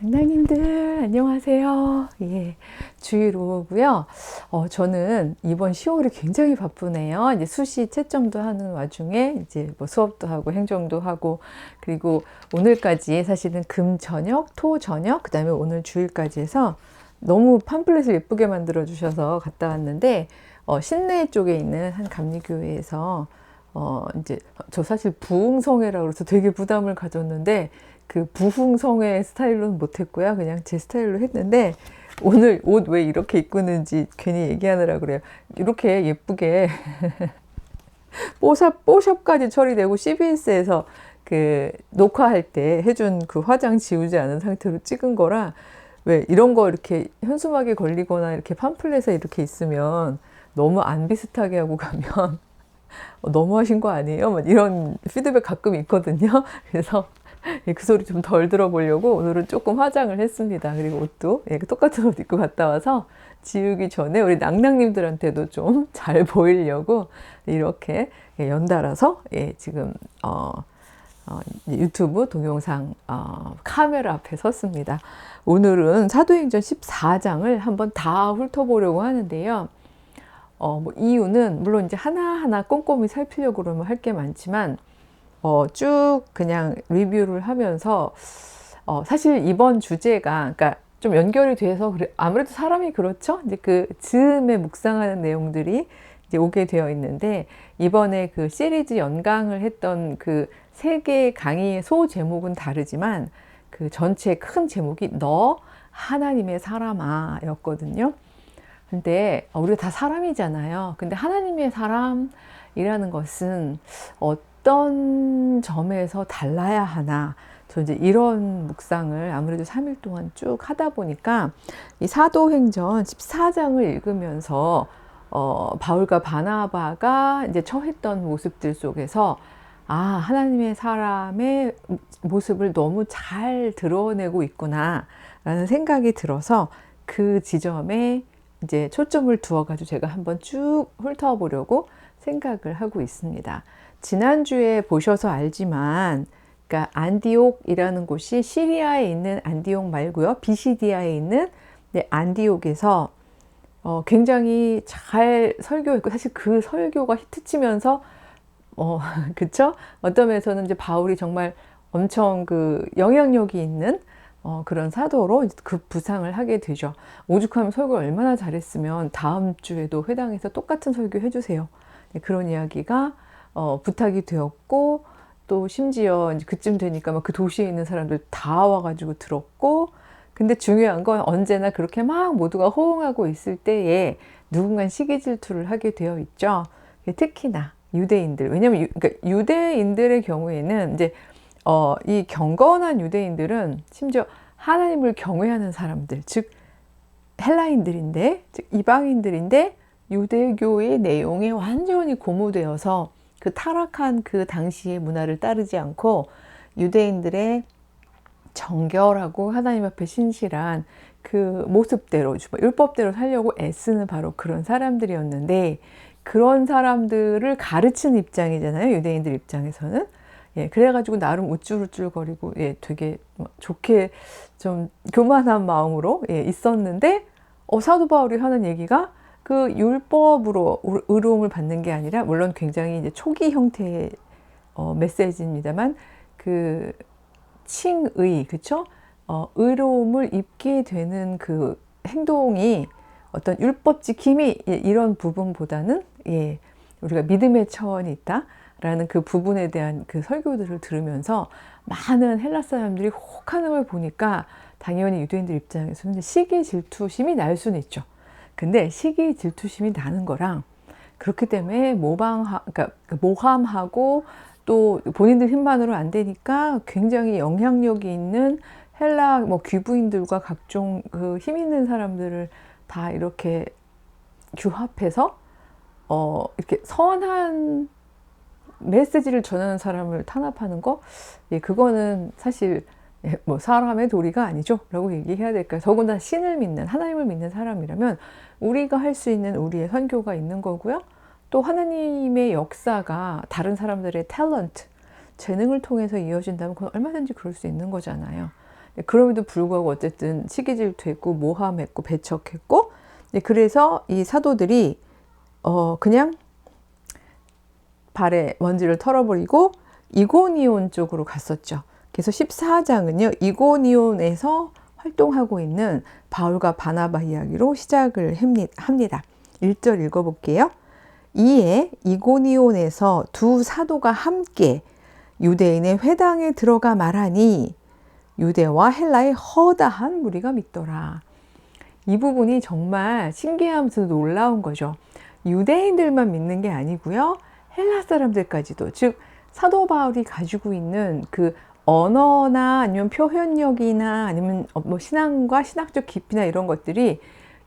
낭낭님들 안녕하세요. 예, 주일오고요. 저는 이번 10월이 굉장히 바쁘네요. 이제 수시 채점도 하는 와중에 이제 뭐 수업도 하고 행정도 하고, 그리고 오늘까지 사실은 금 저녁, 토 저녁, 그다음에 오늘 주일까지 해서 너무 팜플렛을 예쁘게 만들어 주셔서 갔다 왔는데, 신내 쪽에 있는 한 감리교회에서 이제 저 사실 부흥성회라고 그래서 되게 부담을 가졌는데, 그 부흥성회 스타일로는 못했고요. 그냥 제 스타일로 했는데, 오늘 옷 왜 이렇게 입고 있는지 괜히 얘기하느라 그래요. 이렇게 예쁘게 뽀샵까지 처리되고, CBS에서 그 녹화할 때 해준 그 화장 지우지 않은 상태로 찍은 거라, 왜 이런 거 이렇게 현수막에 걸리거나 이렇게 팜플렛에 이렇게 있으면 너무 안 비슷하게 하고 가면 너무하신 거 아니에요? 막 이런 피드백 가끔 있거든요. 그래서 그 소리 좀 덜 들어보려고 오늘은 조금 화장을 했습니다. 그리고 옷도 똑같은 옷 입고 갔다 와서 지우기 전에 우리 낭낭님들한테도 좀 잘 보이려고 이렇게 연달아서 지금 유튜브 동영상 카메라 앞에 섰습니다. 오늘은 사도행전 14장을 한번 다 훑어보려고 하는데요. 뭐 이유는 물론 이제 하나하나 꼼꼼히 살피려고 그러면 할 게 많지만, 쭉 그냥 리뷰를 하면서, 사실 이번 주제가, 그러니까 좀 연결이 돼서, 아무래도 사람이 그렇죠? 이제 그 즈음에 묵상하는 내용들이 이제 오게 되어 있는데, 이번에 그 시리즈 연강을 했던 그 세 개의 강의의 소 제목은 다르지만, 그 전체 큰 제목이 너 하나님의 사람아 였거든요. 근데 우리가 다 사람이잖아요. 근데 하나님의 사람이라는 것은 어떤 점에서 달라야 하나, 저 이제 이런 묵상을 아무래도 3일 동안 쭉 하다 보니까 이 사도행전 14장을 읽으면서 바울과 바나바가 이제 처했던 모습들 속에서, 하나님의 사람의 모습을 너무 잘 드러내고 있구나 라는 생각이 들어서, 그 지점에 이제 초점을 두어가지고 제가 한번 쭉 훑어보려고 생각을 하고 있습니다. 지난주에 보셔서 알지만, 그러니까 안디옥이라는 곳이 시리아에 있는 안디옥 말고요, 비시디아에 있는 안디옥에서 굉장히 잘 설교했고, 사실 그 설교가 히트치면서 그쵸? 어떤 면에서는 이제 바울이 정말 엄청 그 영향력이 있는 그런 사도로 그 부상을 하게 되죠. 오죽하면 설교를 얼마나 잘했으면 다음 주에도 회당에서 똑같은 설교 해주세요. 그런 이야기가 부탁이 되었고, 또 심지어 이제 그쯤 되니까 막 그 도시에 있는 사람들 다 와가지고 들었고, 근데 중요한 건 언제나 그렇게 막 모두가 호응하고 있을 때에 누군가 시기 질투를 하게 되어 있죠. 특히나 유대인들. 왜냐면 그러니까 유대인들의 경우에는 이제 이 경건한 유대인들은 심지어 하나님을 경외하는 사람들, 즉 헬라인들인데, 즉 이방인들인데, 유대교의 내용에 완전히 고무되어서 그 타락한 그 당시의 문화를 따르지 않고 유대인들의 정결하고 하나님 앞에 신실한 그 모습대로, 율법대로 살려고 애쓰는 바로 그런 사람들이었는데, 그런 사람들을 가르치는 입장이잖아요, 유대인들 입장에서는. 그래가지고 나름 우쭐우쭐거리고, 되게 좋게 좀 교만한 마음으로 있었는데, 사도 바울이 하는 얘기가 그 율법으로 의로움을 받는 게 아니라, 물론 굉장히 이제 초기 형태의 메시지입니다만, 그 칭의, 그쵸? 의로움을 입게 되는 그 행동이 어떤 율법 지킴이 이런 부분보다는 우리가 믿음의 차원이 있다라는 그 부분에 대한 그 설교들을 들으면서 많은 헬라 사람들이 혹하는 걸 보니까, 당연히 유대인들 입장에서는 시기 질투심이 날 수는 있죠. 근데 시기 질투심이 나는 거랑, 그렇기 때문에 그러니까 모함하고, 또 본인들 힘만으로 안 되니까 굉장히 영향력이 있는 헬라 귀부인들과 각종 그 힘 있는 사람들을 다 이렇게 규합해서 이렇게 선한 메시지를 전하는 사람을 탄압하는 거, 그거는 사실 사람의 도리가 아니죠 라고 얘기해야 될까요? 더군다나 신을 믿는, 하나님을 믿는 사람이라면 우리가 할 수 있는 우리의 선교가 있는 거고요. 또 하나님의 역사가 다른 사람들의 탤런트, 재능을 통해서 이어진다면 그건 얼마든지 그럴 수 있는 거잖아요. 그럼에도 불구하고 어쨌든 시기질투했고 모함했고 배척했고, 그래서 이 사도들이 그냥 발에 먼지를 털어버리고 이고니온 쪽으로 갔었죠. 그래서 14장은요, 이고니온에서 활동하고 있는 바울과 바나바 이야기로 시작을 합니다. 1절 읽어볼게요. 이에 이고니온에서 두 사도가 함께 유대인의 회당에 들어가 말하니 유대와 헬라의 허다한 무리가 믿더라. 이 부분이 정말 신기하면서 놀라운 거죠. 유대인들만 믿는 게 아니고요, 헬라 사람들까지도, 즉 사도 바울이 가지고 있는 그 언어나 아니면 표현력이나 아니면 뭐 신앙과 신학적 깊이나 이런 것들이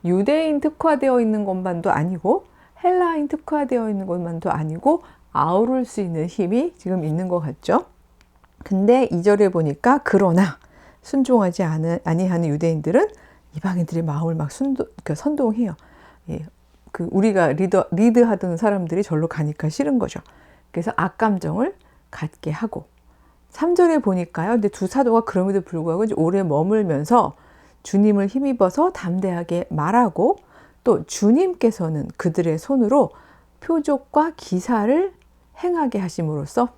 유대인 특화되어 있는 것만도 아니고 헬라인 특화되어 있는 것만도 아니고 아우를 수 있는 힘이 지금 있는 것 같죠. 근데 2절에 보니까 그러나 순종하지 아니하는 유대인들은 이방인들의 마음을 막 선동해요. 예, 그 우리가 리드하던 사람들이 절로 가니까 싫은 거죠. 그래서 악감정을 갖게 하고, 3절에 보니까요, 근데 두 사도가 그럼에도 불구하고 이제 오래 머물면서 주님을 힘입어서 담대하게 말하고, 또 주님께서는 그들의 손으로 표적과 기사를 행하게 하심으로써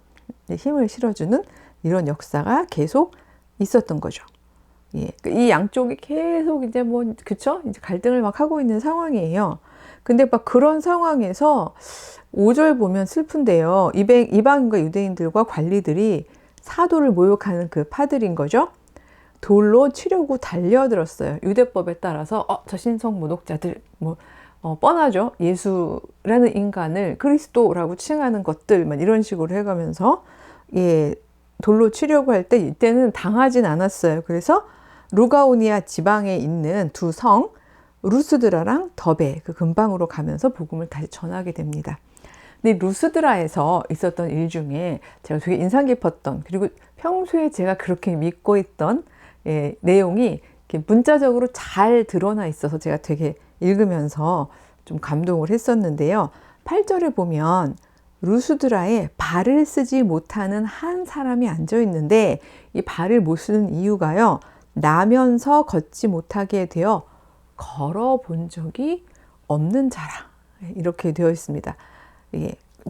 힘을 실어주는 이런 역사가 계속 있었던 거죠. 예, 이 양쪽이 계속 이제 그쵸? 이제 갈등을 막 하고 있는 상황이에요. 근데 막 그런 상황에서 5절 보면 슬픈데요. 이방인과 유대인들과 관리들이 사도를 모욕하는 그 파들인 거죠. 돌로 치려고 달려들었어요. 유대법에 따라서 저 신성 모독자들, 뻔하죠. 예수라는 인간을 그리스도라고 칭하는 것들만 이런 식으로 해가면서 돌로 치려고 할 때 이때는 당하진 않았어요. 그래서 루가오니아 지방에 있는 두 성 루스드라랑 더베 그 근방으로 가면서 복음을 다시 전하게 됩니다. 근데 루스드라에서 있었던 일 중에 제가 되게 인상 깊었던, 그리고 평소에 제가 그렇게 믿고 있던 내용이 이렇게 문자적으로 잘 드러나 있어서 제가 되게 읽으면서 좀 감동을 했었는데요. 8절에 보면 루스드라에 발을 쓰지 못하는 한 사람이 앉아 있는데, 이 발을 못 쓰는 이유가요, 나면서 걷지 못하게 되어 걸어본 적이 없는 자라, 이렇게 되어 있습니다.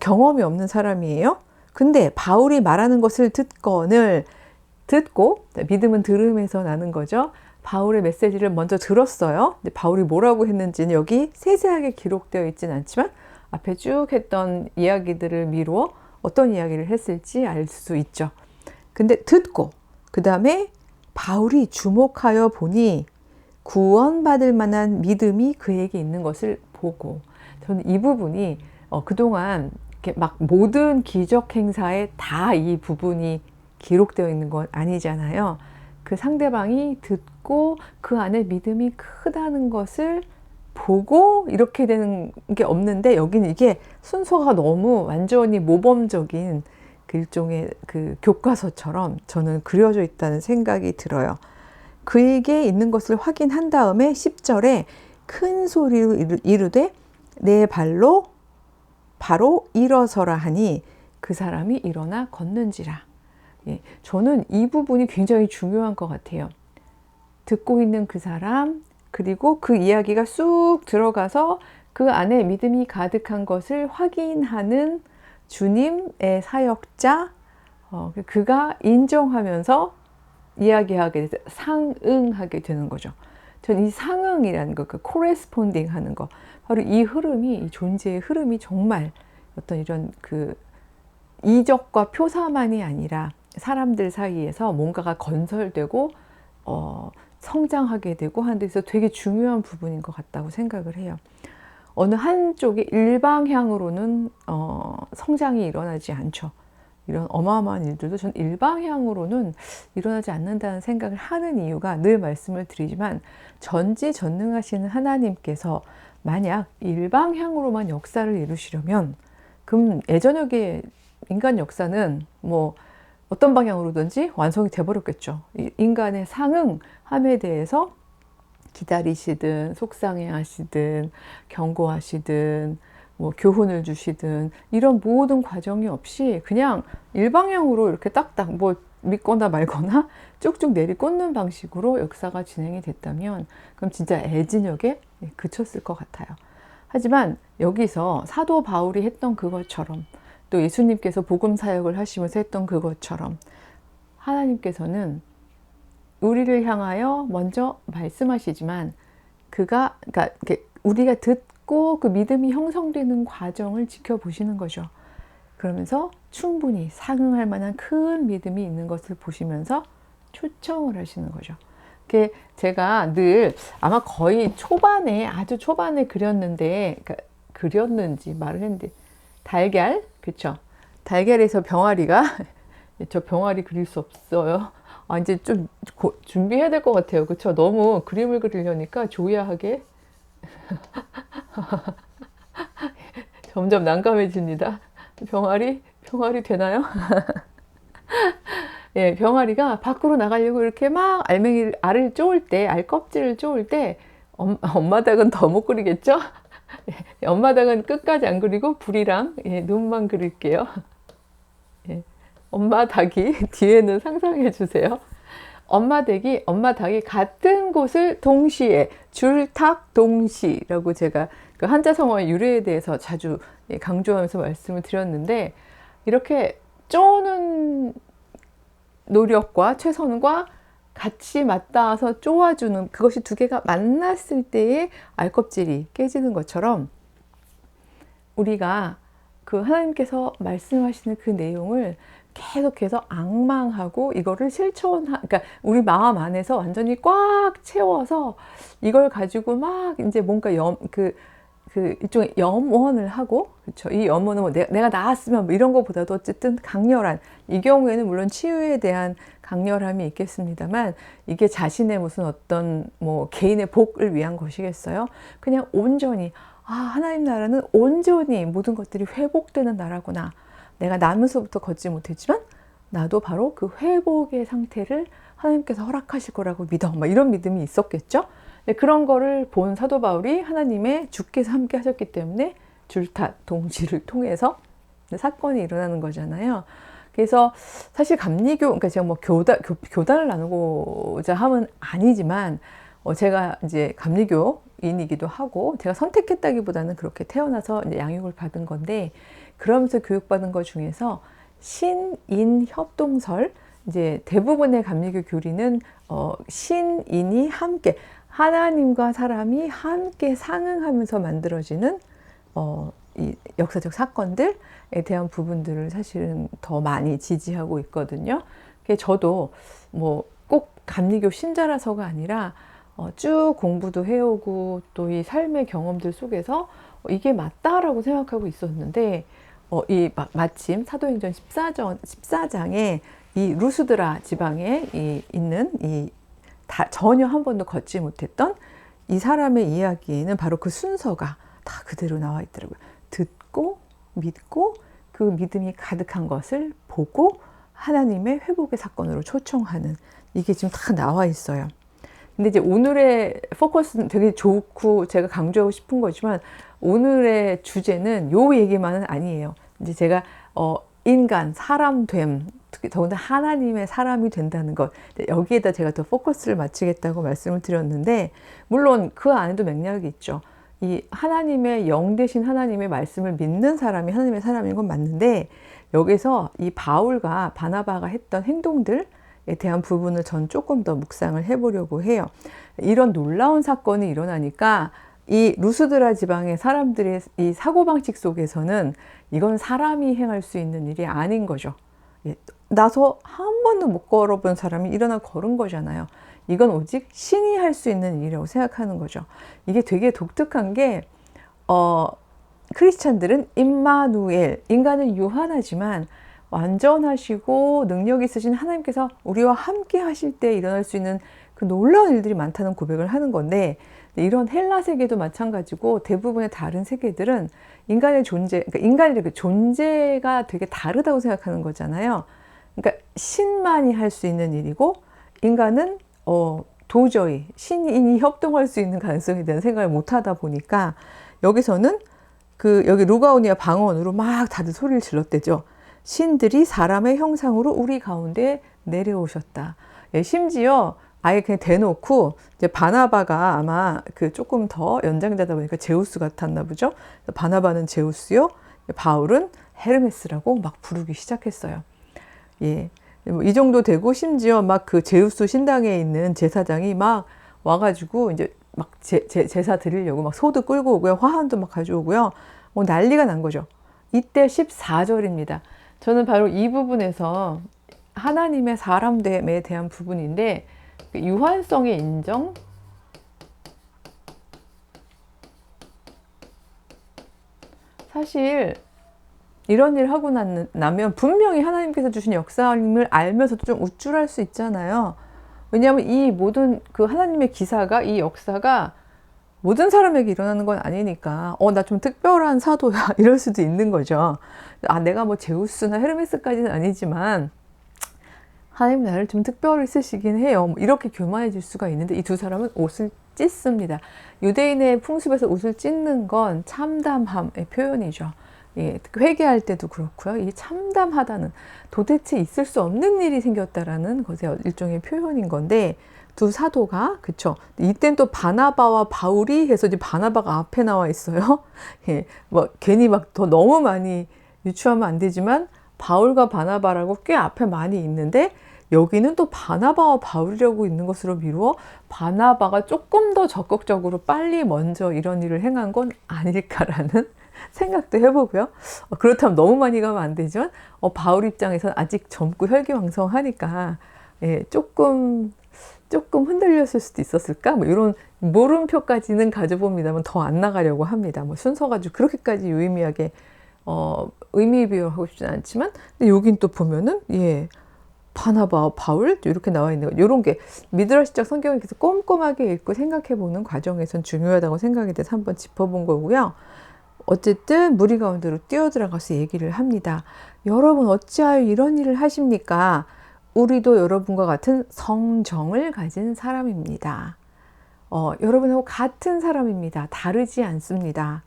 경험이 없는 사람이에요. 근데 바울이 말하는 것을 듣고, 믿음은 들음에서 나는 거죠. 바울의 메시지를 먼저 들었어요. 근데 바울이 뭐라고 했는지는 여기 세세하게 기록되어 있지는 않지만 앞에 쭉 했던 이야기들을 미루어 어떤 이야기를 했을지 알 수 있죠. 근데 듣고 그 다음에 바울이 주목하여 보니 구원받을 만한 믿음이 그에게 있는 것을 보고, 저는 이 부분이 그동안 이렇게 막 모든 기적 행사에 다 이 부분이 기록되어 있는 건 아니잖아요. 그 상대방이 듣고 그 안에 믿음이 크다는 것을 보고 이렇게 되는 게 없는데, 여기는 이게 순서가 너무 완전히 모범적인 그 일종의 그 교과서처럼 저는 그려져 있다는 생각이 들어요. 그에게 있는 것을 확인한 다음에 10절에 큰 소리로 이르되 내 발로 바로 일어서라 하니 그 사람이 일어나 걷는지라. 저는 이 부분이 굉장히 중요한 것 같아요. 듣고 있는 그 사람, 그리고 그 이야기가 쑥 들어가서 그 안에 믿음이 가득한 것을 확인하는 주님의 사역자, 그가 인정하면서 이야기하게 돼서 상응하게 되는 거죠. 전 이 상응이라는 거, 그 코레스폰딩 하는 거, 바로 이 흐름이, 이 존재의 흐름이 정말 어떤 이런 그 이적과 표사만이 아니라 사람들 사이에서 뭔가가 건설되고 성장하게 되고 하는 데서 되게 중요한 부분인 것 같다고 생각을 해요. 어느 한쪽이 일방향으로는 성장이 일어나지 않죠. 이런 어마어마한 일들도 전 일방향으로는 일어나지 않는다는 생각을 하는 이유가, 늘 말씀을 드리지만 전지전능하시는 하나님께서 만약 일방향으로만 역사를 이루시려면, 그럼 예전역의 인간 역사는 뭐 어떤 방향으로든지 완성이 돼버렸겠죠. 인간의 상응함에 대해서 기다리시든 속상해하시든 경고하시든 뭐 교훈을 주시든 이런 모든 과정이 없이 그냥 일방향으로 이렇게 딱딱 뭐 믿거나 말거나 쭉쭉 내리꽂는 방식으로 역사가 진행이 됐다면 그럼 진짜 애진역에 그쳤을 것 같아요. 하지만 여기서 사도 바울이 했던 그것처럼 또 예수님께서 복음 사역을 하시면서 했던 그것처럼 하나님께서는 우리를 향하여 먼저 말씀하시지만 그러니까 우리가 듣고 그 믿음이 형성되는 과정을 지켜보시는 거죠. 그러면서 충분히 상응할 만한 큰 믿음이 있는 것을 보시면서 초청을 하시는 거죠. 그게 제가 늘 아마 거의 초반에 아주 초반에 그렸는데 그렸는지 말을 했는데 달걀 그쵸? 달걀에서 병아리가 저 병아리 그릴 수 없어요. 아 이제 좀 준비해야 될 것 같아요. 그쵸? 너무 그림을 그리려니까 조야하게 점점 난감해집니다. 병아리 되나요? 예, 병아리가 밖으로 나가려고 이렇게 막 알을 쪼을 때, 알 껍질을 쪼을 때, 엄마 닭은 더 못 그리겠죠? 예, 엄마 닭은 끝까지 안 그리고 불이랑 눈만 그릴게요. 예, 엄마 닭이 뒤에는 상상해 주세요. 엄마 닭이 같은 곳을 동시에 줄탁 동시라고 제가 그 한자 성어의 유래에 대해서 자주 강조하면서 말씀을 드렸는데 이렇게 쪼는 노력과 최선과 같이 맞닿아서 쪼아주는 그것이 두 개가 만났을 때의 알껍질이 깨지는 것처럼 우리가 그 하나님께서 말씀하시는 그 내용을 계속해서 앙망하고 이거를 그러니까 우리 마음 안에서 완전히 꽉 채워서 이걸 가지고 막 이제 뭔가 일종의 염원을 하고, 그렇죠? 이 염원은 뭐 내가 나았으면 뭐 이런 것보다도 어쨌든 강렬한, 이 경우에는 물론 치유에 대한 강렬함이 있겠습니다만 이게 자신의 무슨 어떤 뭐 개인의 복을 위한 것이겠어요? 그냥 온전히 하나님 나라는 온전히 모든 것들이 회복되는 나라구나. 내가 나면서부터 걷지 못했지만 나도 바로 그 회복의 상태를 하나님께서 허락하실 거라고 믿어. 막 이런 믿음이 있었겠죠? 그런 거를 본 사도 바울이 하나님의 주께서 함께 하셨기 때문에 줄탓 동지를 통해서 사건이 일어나는 거잖아요. 그래서 사실 감리교, 그러니까 제가 뭐 교단을 나누고자 함은 아니지만 제가 이제 감리교인이기도 하고 제가 선택했다기보다는 그렇게 태어나서 이제 양육을 받은 건데 그러면서 교육받은 것 중에서 신인 협동설, 이제 대부분의 감리교 교리는 신인이 함께 하나님과 사람이 함께 상응하면서 만들어지는 이 역사적 사건들에 대한 부분들을 사실은 더 많이 지지하고 있거든요. 저도 뭐 꼭 감리교 신자라서가 아니라 쭉 공부도 해오고 또 이 삶의 경험들 속에서 이게 맞다라고 생각하고 있었는데 마침 사도행전 14장에 이 루스드라 지방에 있는 전혀 한 번도 걷지 못했던 이 사람의 이야기에는 바로 그 순서가 다 그대로 나와 있더라고요. 듣고 믿고 그 믿음이 가득한 것을 보고 하나님의 회복의 사건으로 초청하는 이게 지금 다 나와 있어요. 근데 이제 오늘의 포커스는 되게 좋고 제가 강조하고 싶은 거지만 오늘의 주제는 요 얘기만은 아니에요. 이제 제가 인간, 사람됨, 더군다나 하나님의 사람이 된다는 것, 여기에다 제가 더 포커스를 맞추겠다고 말씀을 드렸는데 물론 그 안에도 맥락이 있죠. 이 하나님의 영 되신 하나님의 말씀을 믿는 사람이 하나님의 사람인 건 맞는데 여기서 이 바울과 바나바가 했던 행동들에 대한 부분을 전 조금 더 묵상을 해보려고 해요. 이런 놀라운 사건이 일어나니까 이 루스드라 지방의 사람들의 이 사고방식 속에서는 이건 사람이 행할 수 있는 일이 아닌 거죠. 나서 한 번도 못 걸어본 사람이 일어나 걸은 거잖아요. 이건 오직 신이 할 수 있는 일이라고 생각하는 거죠. 이게 되게 독특한 게 크리스찬들은 임마누엘, 인간은 유한하지만 완전하시고 능력 있으신 하나님께서 우리와 함께 하실 때 일어날 수 있는 그 놀라운 일들이 많다는 고백을 하는 건데 이런 헬라 세계도 마찬가지고 대부분의 다른 세계들은 인간의 존재, 그러니까 인간의 존재가 되게 다르다고 생각하는 거잖아요. 그러니까 신만이 할 수 있는 일이고 인간은 도저히 신인이 협동할 수 있는 가능성에 대한 생각을 못 하다 보니까 여기서는 여기 루가오니아 방언으로 막 다들 소리를 질렀대죠. 신들이 사람의 형상으로 우리 가운데 내려오셨다. 예, 심지어 아예 그냥 대놓고 이제 바나바가 아마 그 조금 더 연장자다 보니까 제우스 같았나 보죠. 바나바는 제우스요, 바울은 헤르메스라고 막 부르기 시작했어요. 예, 뭐이 정도 되고 심지어 막 그 제우스 신당에 있는 제사장이 막 와가지고 이제 막 제사 드리려고 막 소도 끌고 오고요, 화환도 막 가져오고요. 난리가 난 거죠. 이때 14절입니다. 저는 바로 이 부분에서 하나님의 사람됨에 대한 부분인데, 유한성의 인정, 사실 이런 일 하고 나면 분명히 하나님께서 주신 역사임을 알면서도 좀 우쭐할 수 있잖아요. 왜냐하면 이 모든 그 하나님의 기사가, 이 역사가 모든 사람에게 일어나는 건 아니니까 나 좀 특별한 사도야 이럴 수도 있는 거죠. 내가 뭐 제우스나 헤르메스까지는 아니지만 하나님 나를 좀 특별히 쓰시긴 해요. 뭐 이렇게 교만해질 수가 있는데, 이 두 사람은 옷을 찢습니다. 유대인의 풍습에서 옷을 찢는 건 참담함의 표현이죠. 예, 회개할 때도 그렇고요. 이 참담하다는, 도대체 있을 수 없는 일이 생겼다라는 것의 일종의 표현인 건데, 두 사도가, 그쵸, 이땐 또 바나바와 바울이 해서 이제 바나바가 앞에 나와 있어요. 예, 뭐 괜히 막 더 너무 많이 유추하면 안 되지만 바울과 바나바라고 꽤 앞에 많이 있는데, 여기는 또 바나바와 바울이라고 있는 것으로 미루어 바나바가 조금 더 적극적으로 빨리 먼저 이런 일을 행한 건 아닐까라는 생각도 해보고요. 그렇다면 너무 많이 가면 안 되지만 바울 입장에서는 아직 젊고 혈기왕성하니까 예, 조금 흔들렸을 수도 있었을까? 뭐 이런 물음표까지는 가져봅니다만 더 안 나가려고 합니다. 뭐 순서 가지고 그렇게까지 유의미하게 의미 비유하고 싶진 않지만, 근데 여긴 또 보면은 예, 바나바, 바울 이렇게 나와 있는 거, 이런 게 미드라시적 성경을 계속 꼼꼼하게 읽고 생각해보는 과정에선 중요하다고 생각이 돼서 한번 짚어본 거고요. 어쨌든 무리 가운데로 뛰어들어가서 얘기를 합니다. 여러분 어찌하여 이런 일을 하십니까? 우리도 여러분과 같은 성정을 가진 사람입니다. 여러분하고 같은 사람입니다. 다르지 않습니다.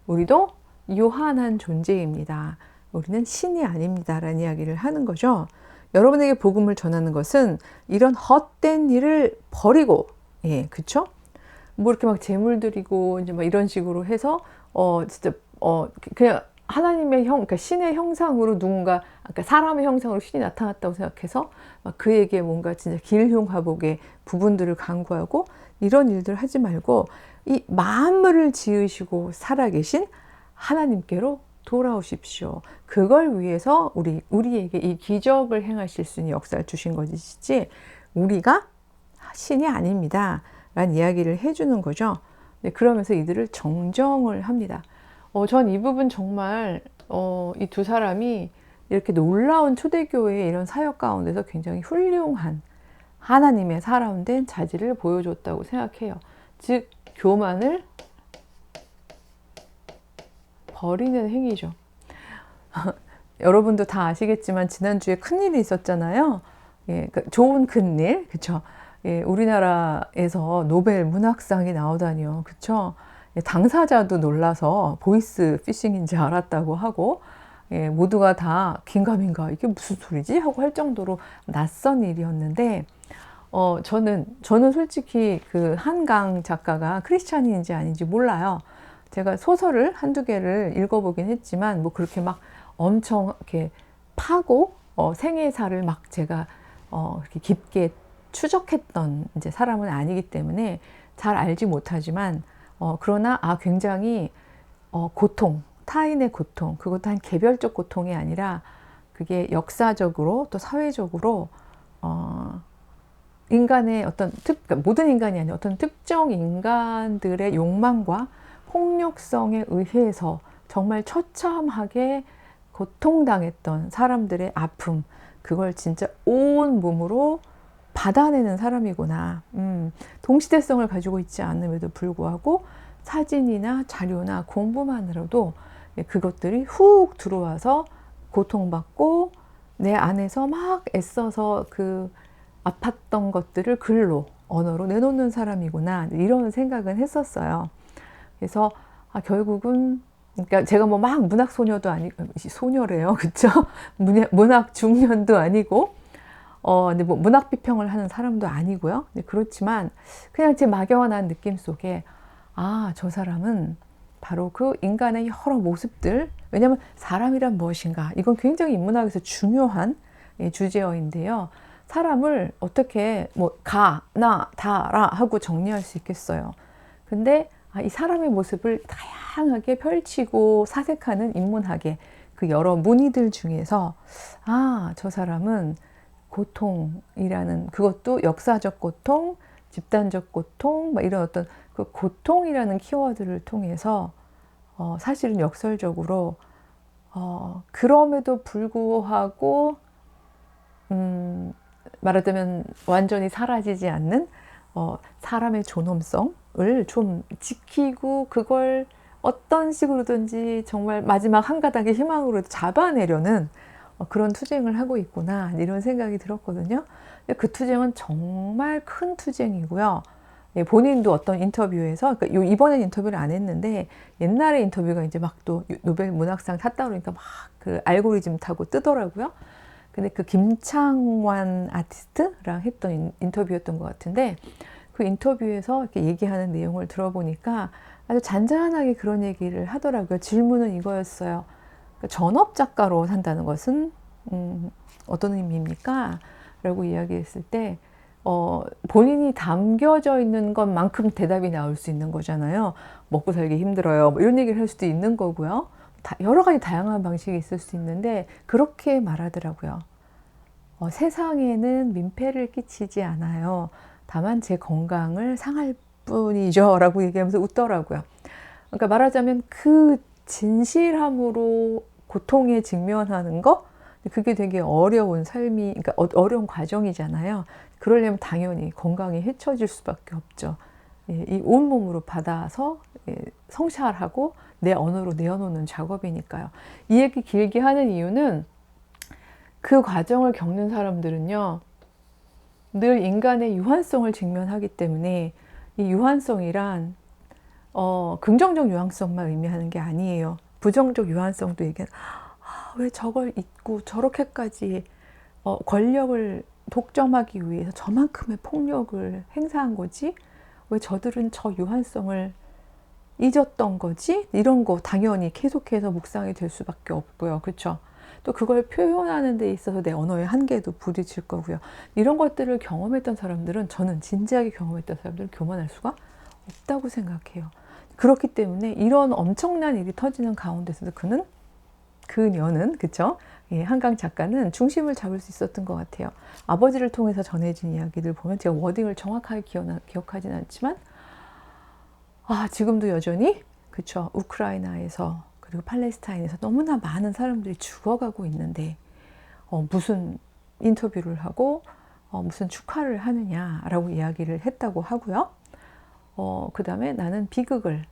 우리도 요한한 존재입니다. 우리는 신이 아닙니다. 라는 이야기를 하는 거죠. 여러분에게 복음을 전하는 것은 이런 헛된 일을 버리고, 예, 그쵸? 뭐 이렇게 막 재물 드리고 이제 막 이런 식으로 해서 진짜 그냥 하나님의 그러니까 신의 형상으로 누군가, 그러니까 사람의 형상으로 신이 나타났다고 생각해서 막 그에게 뭔가 진짜 길흉화복의 부분들을 강구하고 이런 일들 하지 말고, 이 만물을 지으시고 살아계신 하나님께로 돌아오십시오. 그걸 위해서 우리에게 이 기적을 행하실 수 있는 역사를 주신 것이지 우리가 신이 아닙니다 라는 이야기를 해주는 거죠. 네, 그러면서 이들을 정정을 합니다. 전 이 부분 정말 이 두 사람이 이렇게 놀라운 초대교회의 이런 사역 가운데서 굉장히 훌륭한 하나님의 사람된 자질을 보여줬다고 생각해요. 즉 교만을 버리는 행위죠. 여러분도 다 아시겠지만 지난주에 큰일이 있었잖아요. 예, 그러니까 좋은 큰일, 그쵸? 예, 우리나라에서 노벨 문학상이 나오다니요, 그쵸? 예, 당사자도 놀라서 보이스 피싱인지 알았다고 하고, 예, 모두가 다 긴가민가 이게 무슨 소리지? 하고 할 정도로 낯선 일이었는데, 저는 솔직히 그 한강 작가가 크리스찬인지 아닌지 몰라요. 제가 소설을 한두 개를 읽어보긴 했지만 뭐 그렇게 막 엄청 이렇게 파고 생애사를 막 제가 이렇게 깊게 추적했던 이제 사람은 아니기 때문에 잘 알지 못하지만 그러나 굉장히 고통, 타인의 고통, 그것도 한 개별적 고통이 아니라 그게 역사적으로 또 사회적으로 인간의 그러니까 모든 인간이 아니라 어떤 특정 인간들의 욕망과 폭력성에 의해서 정말 처참하게 고통당했던 사람들의 아픔, 그걸 진짜 온 몸으로 받아내는 사람이구나. 동시대성을 가지고 있지 않음에도 불구하고 사진이나 자료나 공부만으로도 그것들이 훅 들어와서 고통받고 내 안에서 막 애써서 그 아팠던 것들을 글로, 언어로 내놓는 사람이구나, 이런 생각은 했었어요. 그래서 결국은, 그러니까 제가 뭐 막 문학 소녀도 아니고, 소녀래요, 그쵸? 문학 중년도 아니고, 근데 뭐 문학 비평을 하는 사람도 아니고요. 그렇지만 그냥 제 막연한 느낌 속에 아, 저 사람은 바로 그 인간의 여러 모습들, 왜냐하면 사람이란 무엇인가, 이건 굉장히 인문학에서 중요한 주제어인데요. 사람을 어떻게 뭐 가, 나, 다라 하고 정리할 수 있겠어요. 근데 이 사람의 모습을 다양하게 펼치고 사색하는 인문학의 그 여러 문의들 중에서 아, 저 사람은 고통이라는, 그것도 역사적 고통, 집단적 고통, 막 이런 어떤 그 고통이라는 키워드를 통해서 사실은 역설적으로 그럼에도 불구하고 말하자면 완전히 사라지지 않는 사람의 존엄성을 좀 지키고 그걸 어떤 식으로든지 정말 마지막 한 가닥의 희망으로 잡아내려는 그런 투쟁을 하고 있구나, 이런 생각이 들었거든요. 그 투쟁은 정말 큰 투쟁이고요. 본인도 어떤 인터뷰에서, 그러니까 이번엔 인터뷰를 안 했는데 옛날에 인터뷰가 이제 막 또 노벨 문학상 탔다 그러니까 막 그 알고리즘 타고 뜨더라고요. 근데 그 김창완 아티스트랑 했던 인터뷰였던 것 같은데, 그 인터뷰에서 이렇게 얘기하는 내용을 들어보니까 아주 잔잔하게 그런 얘기를 하더라고요. 질문은 이거였어요. 그러니까 전업 작가로 산다는 것은 어떤 의미입니까? 라고 이야기했을 때 본인이 담겨져 있는 것만큼 대답이 나올 수 있는 거잖아요. 먹고 살기 힘들어요, 뭐 이런 얘기를 할 수도 있는 거고요. 여러 가지 다양한 방식이 있을 수 있는데 그렇게 말하더라고요. 세상에는 민폐를 끼치지 않아요. 다만 제 건강을 상할 뿐이죠 라고 얘기하면서 웃더라고요. 그러니까 말하자면 그 진실함으로 고통에 직면하는 거, 그게 되게 어려운 삶이, 그러니까 어려운 과정이잖아요. 그러려면 당연히 건강이 해쳐질 수밖에 없죠. 이 온몸으로 받아서 성찰하고 내 언어로 내어놓는 작업이니까요. 이 얘기 길게 하는 이유는 그 과정을 겪는 사람들은요, 늘 인간의 유한성을 직면하기 때문에 이 유한성이란 긍정적 유한성만 의미하는 게 아니에요. 부정적 유한성도 얘기하는, 왜 저걸 잊고 저렇게까지 권력을 독점하기 위해서 저만큼의 폭력을 행사한 거지? 왜 저들은 저 유한성을 잊었던 거지? 이런 거 당연히 계속해서 묵상이 될 수밖에 없고요. 그렇죠? 또 그걸 표현하는 데 있어서 내 언어의 한계도 부딪힐 거고요. 이런 것들을 경험했던 사람들은, 저는 진지하게 경험했던 사람들은 교만할 수가 없다고 생각해요. 그렇기 때문에 이런 엄청난 일이 터지는 가운데서도 그녀는, 그쵸? 한강 작가는 중심을 잡을 수 있었던 것 같아요. 아버지를 통해서 전해진 이야기들 보면, 제가 워딩을 정확하게 기억하진 않지만, 지금도 여전히, 그쵸? 우크라이나에서, 그리고 팔레스타인에서 너무나 많은 사람들이 죽어가고 있는데, 무슨 인터뷰를 하고, 무슨 축하를 하느냐라고 이야기를 했다고 하고요. 그 다음에 나는 비극을,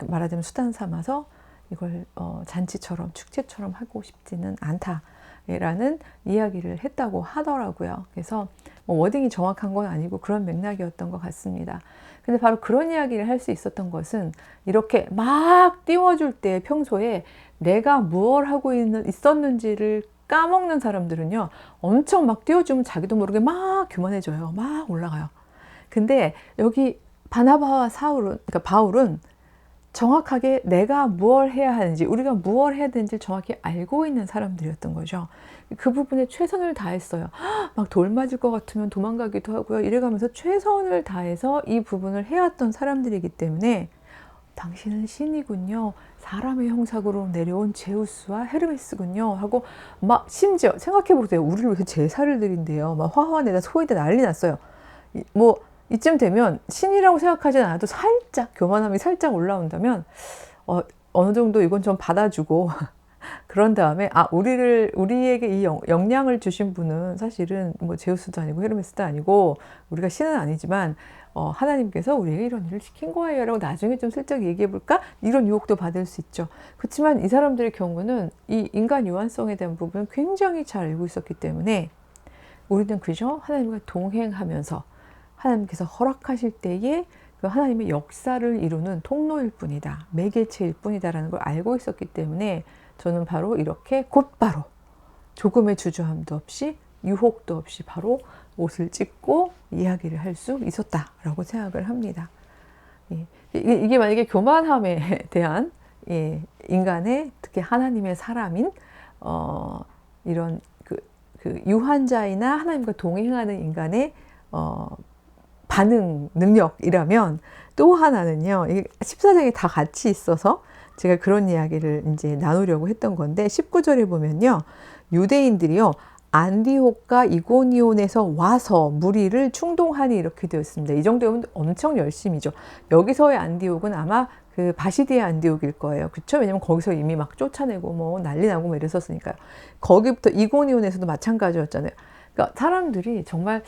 말하자면 수단 삼아서 이걸 잔치처럼, 축제처럼 하고 싶지는 않다라는 이야기를 했다고 하더라고요. 그래서 뭐 워딩이 정확한 건 아니고 그런 맥락이었던 것 같습니다. 근데 바로 그런 이야기를 할 수 있었던 것은, 이렇게 막 띄워줄 때 평소에 내가 무엇을 하고 있었는지를 까먹는 사람들은요, 엄청 막 띄워주면 자기도 모르게 막 교만해져요. 막 올라가요. 근데 여기 바나바와 그러니까 바울은 정확하게 내가 무엇을 해야 하는지, 우리가 무엇을 해야 되는지 정확히 알고 있는 사람들이었던 거죠. 그 부분에 최선을 다했어요. 막 돌 맞을 것 같으면 도망가기도 하고요. 이래가면서 최선을 다해서 이 부분을 해왔던 사람들이기 때문에, 당신은 신이군요, 사람의 형상으로 내려온 제우스와 헤르메스군요 하고, 막 심지어 생각해보세요. 우리를 위해서 제사를 드린대요. 막 화환에다 소에다 난리 났어요. 이쯤 되면 신이라고 생각하지 않아도 살짝 교만함이 살짝 올라온다면 어느 정도 이건 좀 받아주고 그런 다음에 우리에게 이 영향을 주신 분은 사실은 뭐 제우스도 아니고 헤르메스도 아니고 우리가 신은 아니지만 하나님께서 우리에게 이런 일을 시킨 거예요 라고 나중에 좀 슬쩍 얘기해 볼까? 이런 유혹도 받을 수 있죠. 그렇지만 이 사람들의 경우는 이 인간 유한성에 대한 부분을 굉장히 잘 알고 있었기 때문에, 우리는 그저 하나님과 동행하면서 하나님께서 허락하실 때에 그 하나님의 역사를 이루는 통로일 뿐이다, 매개체일 뿐이다라는 걸 알고 있었기 때문에, 저는 바로 이렇게 곧바로 조금의 주저함도 없이 유혹도 없이 바로 옷을 찢고 이야기를 할 수 있었다라고 생각을 합니다. 예, 이게 만약에 교만함에 대한 인간의 특히 하나님의 사람인 이런 그 유한자이나 하나님과 동행하는 인간의 반응 능력이라면, 또 하나는요, 14장에 다 같이 있어서 제가 그런 이야기를 이제 나누려고 했던 건데, 19절에 보면요, 유대인들이요 안디옥과 이고니온에서 와서 무리를 충동하니 이렇게 되어 있습니다. 이 정도면 엄청 열심이죠. 여기서의 안디옥은 아마 그 바시디의 안디옥일 거예요. 그렇죠? 왜냐면 거기서 이미 막 쫓아내고 뭐 난리 나고 뭐 이랬었으니까요. 거기부터 이고니온에서도 마찬가지였잖아요. 그러니까 사람들이 정말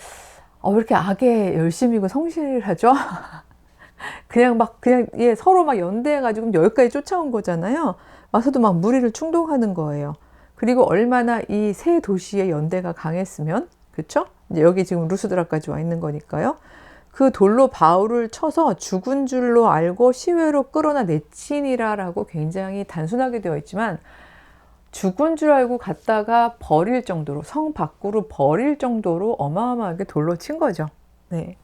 왜 이렇게 악에 열심이고 성실하죠? 그냥 서로 막 연대해가지고 여기까지 쫓아온 거잖아요. 와서도 막 무리를 충동하는 거예요. 그리고 얼마나 이 세 도시의 연대가 강했으면, 그쵸? 이제 여기 지금 루스드라까지 와 있는 거니까요. 그 돌로 바울을 쳐서 죽은 줄로 알고 시외로 끌어나 내치니라라고 굉장히 단순하게 되어 있지만, 죽은 줄 알고 갔다가 버릴 정도로, 성 밖으로 버릴 정도로 어마어마하게 돌로 친 거죠. 네.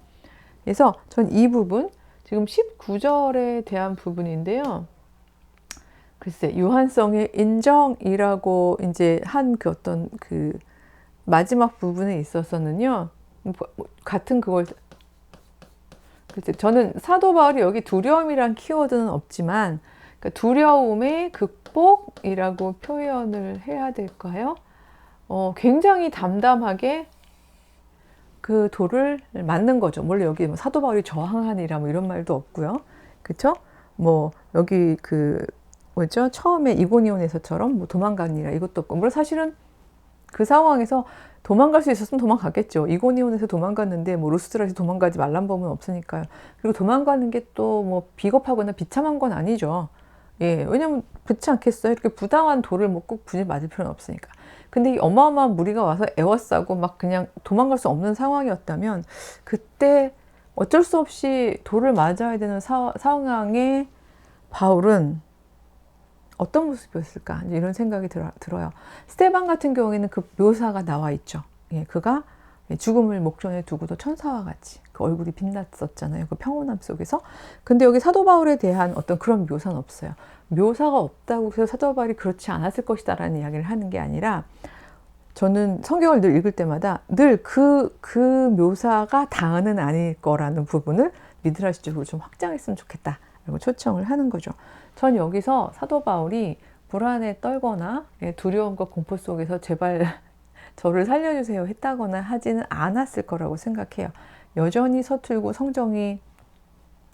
그래서 전 이 부분, 지금 19절에 대한 부분인데요. 글쎄, 유한성의 인정이라고 이제 한 그 어떤 그 마지막 부분에 있어서는요, 같은 그걸, 글쎄, 저는 사도 바울이 여기 두려움이란 키워드는 없지만, 그러니까 두려움의 극복이라고 표현을 해야 될까요? 굉장히 담담하게 그 돌을 맞는 거죠. 물론 여기 뭐 사도 바울이 저항하니라 뭐 이런 말도 없고요. 그쵸? 뭐 여기 그 뭐죠? 처음에 이고니온에서처럼 뭐 도망가니라 이것도 없고, 물론 사실은 그 상황에서 도망갈 수 있었으면 도망갔겠죠. 이고니온에서 도망갔는데 뭐 루스드라에서 도망가지 말란 법은 없으니까요. 그리고 도망가는 게 또 뭐 비겁하거나 비참한 건 아니죠. 예, 왜냐면 그렇지 않겠어요? 이렇게 부당한 돌을 뭐 꼭 굳이 맞을 필요는 없으니까. 근데 이 어마어마한 무리가 와서 에워싸고 막 그냥 도망갈 수 없는 상황이었다면, 그때 어쩔 수 없이 돌을 맞아야 되는 상황에 바울은 어떤 모습이었을까, 이런 생각이 들어요. 스테반 같은 경우에는 그 묘사가 나와 있죠. 예, 그가 죽음을 목전에 두고도 천사와 같이 그 얼굴이 빛났었잖아요. 그 평온함 속에서. 근데 여기 사도 바울에 대한 어떤 그런 묘사는 없어요. 묘사가 없다고 해서 사도 바울이 그렇지 않았을 것이다 라는 이야기를 하는 게 아니라, 저는 성경을 늘 읽을 때마다 늘 그 묘사가 다는 아닐 거라는 부분을 미드라시적으로 좀 확장했으면 좋겠다 라고 초청을 하는 거죠. 전 여기서 사도 바울이 불안에 떨거나 두려움과 공포 속에서 제발 저를 살려주세요 했다거나 하지는 않았을 거라고 생각해요. 여전히 서툴고 성정이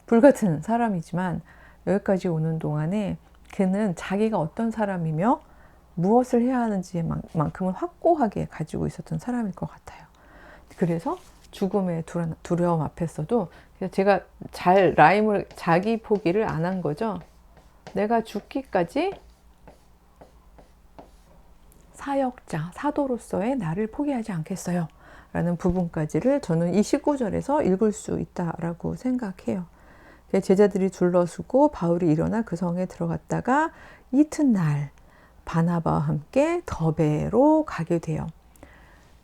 불같은 사람이지만, 여기까지 오는 동안에 그는 자기가 어떤 사람이며 무엇을 해야 하는지만큼은 확고하게 가지고 있었던 사람일 것 같아요. 그래서 죽음의 두려움 앞에서도 제가 잘 라임을, 자기 포기를 안 한 거죠. 내가 죽기까지 사역자, 사도로서의 나를 포기하지 않겠어요 라는 부분까지를 저는 이 19절에서 읽을 수 있다라고 생각해요. 제자들이 둘러쓰고 바울이 일어나 그 성에 들어갔다가 이튿날 바나바와 함께 더베로 가게 돼요.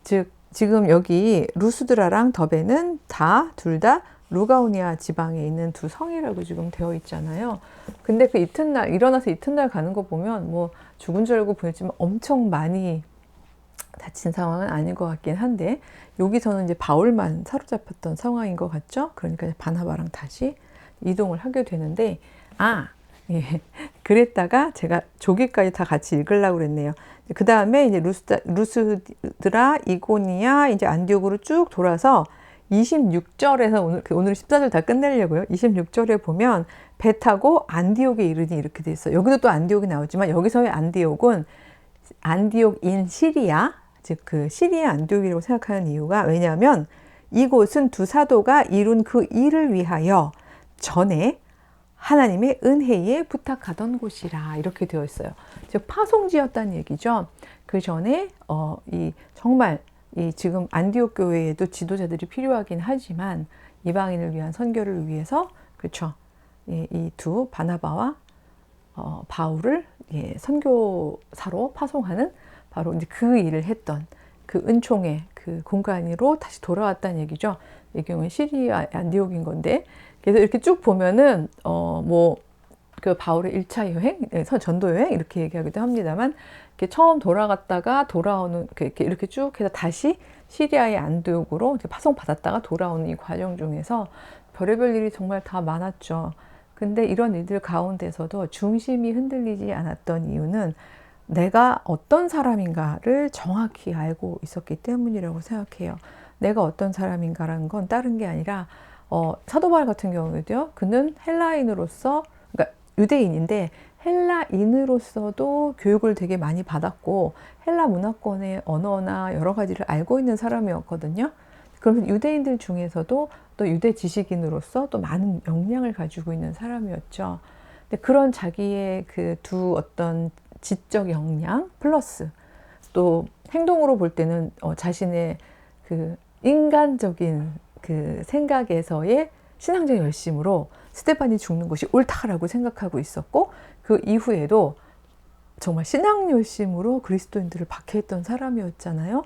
즉 지금 여기 루스드라랑 더베는 둘 다 루가오니아 지방에 있는 두 성이라고 지금 되어 있잖아요. 근데 그 이튿날, 일어나서 이튿날 가는 거 보면 뭐 죽은 줄 알고 보냈지만 엄청 많이 다친 상황은 아닌 것 같긴 한데, 여기서는 이제 바울만 사로잡혔던 상황인 것 같죠? 그러니까 바나바랑 다시 이동을 하게 되는데, 예, 그랬다가 제가 조기까지 다 같이 읽으려고 그랬네요. 그 다음에 이제 루스드라, 이고니아, 이제 안디옥으로 쭉 돌아서 26절에서 오늘 14절 다 끝내려고요. 26절에 보면 배 타고 안디옥에 이르니 이렇게 돼 있어요. 여기도 또 안디옥이 나오지만 여기서의 안디옥은 안디옥인 시리아, 즉 그 시리아 안디옥이라고 생각하는 이유가, 왜냐하면 이곳은 두 사도가 이룬 그 일을 위하여 전에 하나님의 은혜에 부탁하던 곳이라 이렇게 되어 있어요. 즉 파송지였다는 얘기죠. 그 전에 정말 지금 안디옥 교회에도 지도자들이 필요하긴 하지만 이방인을 위한 선교를 위해서, 그렇죠, 이 두 바나바와 선교사로 파송하는 바로 이제 그 일을 했던 그 은총의 그 공간으로 다시 돌아왔다는 얘기죠. 이 경우는 시리아 안디옥인 건데, 그래서 이렇게 쭉 보면은 그 바울의 1차 여행, 전도 여행 이렇게 얘기하기도 합니다만, 이렇게 처음 돌아갔다가 돌아오는 이렇게 쭉 해서 다시 시리아의 안디옥으로 파송 받았다가 돌아오는 이 과정 중에서 별의별 일이 정말 다 많았죠. 근데 이런 일들 가운데서도 중심이 흔들리지 않았던 이유는 내가 어떤 사람인가를 정확히 알고 있었기 때문이라고 생각해요. 내가 어떤 사람인가라는 건 다른 게 아니라 사도 바울 같은 경우에도요. 그는 헬라인으로서, 그러니까 유대인인데 헬라인으로서도 교육을 되게 많이 받았고 헬라 문화권의 언어나 여러 가지를 알고 있는 사람이었거든요. 그러면 유대인들 중에서도 또 유대 지식인으로서 또 많은 역량을 가지고 있는 사람이었죠. 근데 그런 자기의 그 두 어떤 지적 역량 플러스 또 행동으로 볼 때는 자신의 그 인간적인 그 생각에서의 신앙적 열심으로 스데반이 죽는 것이 옳다라고 생각하고 있었고, 그 이후에도 정말 신앙 열심으로 그리스도인들을 박해했던 사람이었잖아요.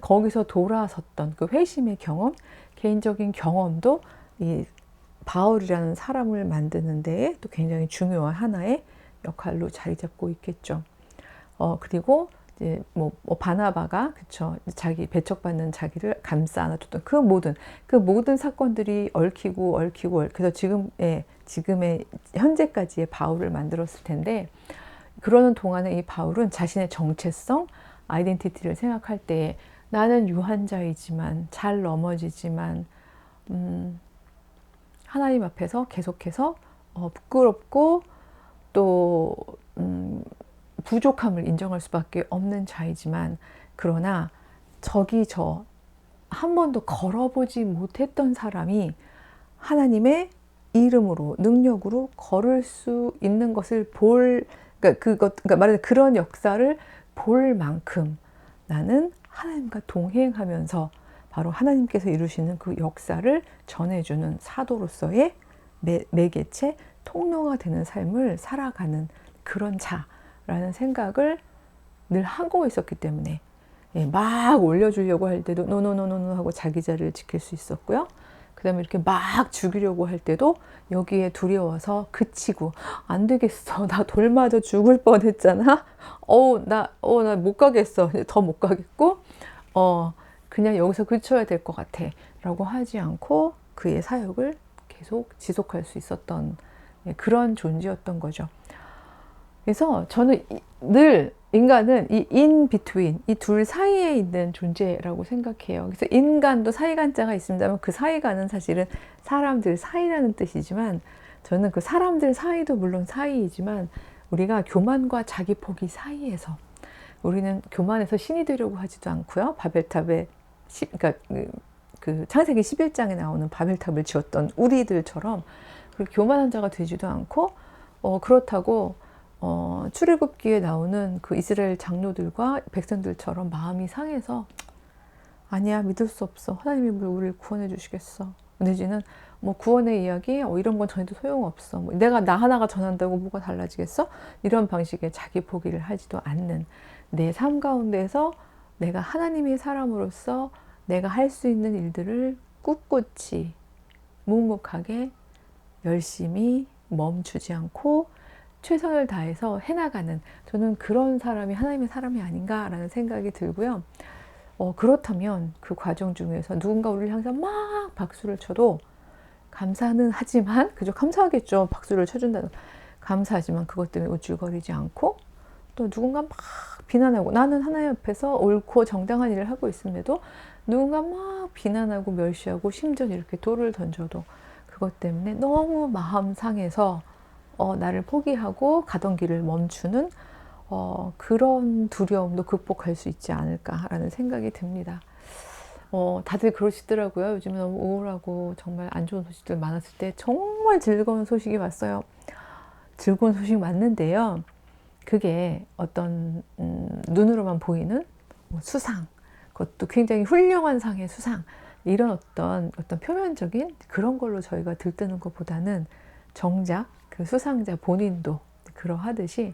거기서 돌아섰던 그 회심의 경험, 개인적인 경험도 이 바울이라는 사람을 만드는 데에 또 굉장히 중요한 하나의 역할로 자리 잡고 있겠죠. 그리고 이제 바나바가 그쵸, 자기 배척받는 자기를 감싸 안아줬던 그 모든 사건들이 얽히고 그래서 지금의 현재까지의 바울을 만들었을 텐데, 그러는 동안에 이 바울은 자신의 정체성, 아이덴티티를 생각할 때 나는 유한자이지만 잘 넘어지지만 하나님 앞에서 계속해서 부끄럽고 또 부족함을 인정할 수밖에 없는 자이지만, 그러나 저 한 번도 걸어보지 못했던 사람이 하나님의 이름으로 능력으로 걸을 수 있는 것을 그러니까 말하자면 그런 역사를 볼 만큼 나는 하나님과 동행하면서 바로 하나님께서 이루시는 그 역사를 전해주는 사도로서의 매개체, 통로가 되는 삶을 살아가는 그런 자라는 생각을 늘 하고 있었기 때문에 막 올려주려고 할 때도 노노노노노 하고 자기 자리를 지킬 수 있었고요. 그 다음에 이렇게 막 죽이려고 할 때도 여기에 두려워서 그치고, 안 되겠어, 나 돌 맞아 죽을 뻔했잖아, 나 못 가겠어, 더 못 가겠고 그냥 여기서 그쳐야 될 것 같아 라고 하지 않고 그의 사역을 계속 지속할 수 있었던 그런 존재였던 거죠. 그래서 저는 늘 인간은 이 in between, 이 둘 사이에 있는 존재라고 생각해요. 그래서 인간도 사이간자가 있습니다만 그 사이간은 사실은 사람들 사이라는 뜻이지만, 저는 그 사람들 사이도 물론 사이이지만 우리가 교만과 자기 포기 사이에서, 우리는 교만해서 신이 되려고 하지도 않고요. 바벨탑에 그러니까 그 창세기 11장에 나오는 바벨탑을 지었던 우리들처럼 그렇게 교만한 자가 되지도 않고, 그렇다고 출애굽기에 나오는 그 이스라엘 장로들과 백성들처럼 마음이 상해서 아니야, 믿을 수 없어, 하나님이 우리를 구원해 주시겠어, 내지는 구원의 이야기 이런 건 전해도 소용없어, 내가 나 하나가 전한다고 뭐가 달라지겠어, 이런 방식의 자기 포기를 하지도 않는 내 삶 가운데서 내가 하나님의 사람으로서 내가 할 수 있는 일들을 꿋꿋이 묵묵하게 열심히 멈추지 않고 최선을 다해서 해나가는, 저는 그런 사람이 하나님의 사람이 아닌가라는 생각이 들고요. 그렇다면 그 과정 중에서 누군가 우리를 향해서 막 박수를 쳐도 감사는 하지만, 그저 감사하겠죠, 박수를 쳐준다는, 감사하지만 그것 때문에 우쭐거리지 않고, 또 누군가 막 비난하고, 나는 하나님 앞에서 옳고 정당한 일을 하고 있음에도 누군가 막 비난하고 멸시하고 심지어 이렇게 돌을 던져도 그것 때문에 너무 마음 상해서 나를 포기하고 가던 길을 멈추는 그런 두려움도 극복할 수 있지 않을까라는 생각이 듭니다. 다들 그러시더라고요. 요즘에 너무 우울하고 정말 안 좋은 소식들 많았을 때 정말 즐거운 소식이 왔어요. 즐거운 소식 맞는데요. 그게 어떤 눈으로만 보이는 수상, 그것도 굉장히 훌륭한 상의 수상, 이런 어떤 표면적인 그런 걸로 저희가 들뜨는 것보다는 정작 그 수상자 본인도 그러하듯이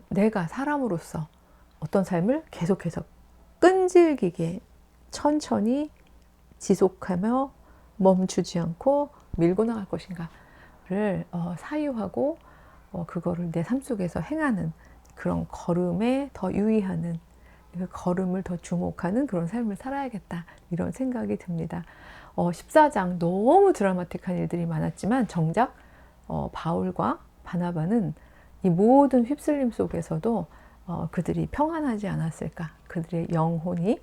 내가 사람으로서 어떤 삶을 계속해서 끈질기게 천천히 지속하며 멈추지 않고 밀고 나갈 것인가를 사유하고 그거를 내 삶 속에서 행하는 그런 걸음에 더 유의하는 그 걸음을 더 주목하는 그런 삶을 살아야겠다 이런 생각이 듭니다. 14장 너무 드라마틱한 일들이 많았지만 정작 바울과 바나바는 이 모든 휩쓸림 속에서도 그들이 평안하지 않았을까? 그들의 영혼이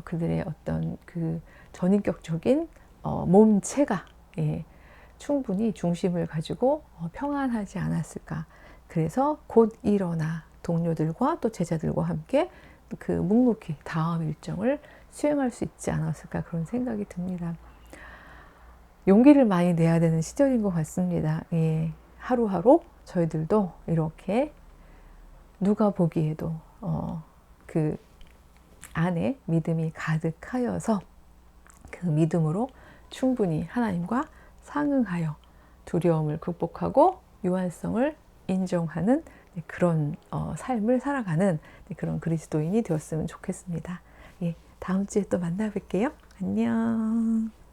그들의 어떤 그 전인격적인 몸체가 충분히 중심을 가지고 평안하지 않았을까? 그래서 곧 일어나 동료들과 또 제자들과 함께 그 묵묵히 다음 일정을 수행할 수 있지 않았을까 그런 생각이 듭니다. 용기를 많이 내야 되는 시절인 것 같습니다. 하루하루 저희들도 이렇게 누가 보기에도 그 안에 믿음이 가득하여서 그 믿음으로 충분히 하나님과 상응하여 두려움을 극복하고 유한성을 인정하는 그런 삶을 살아가는 그런 그리스도인이 되었으면 좋겠습니다. 다음 주에 또 만나 뵐게요. 안녕.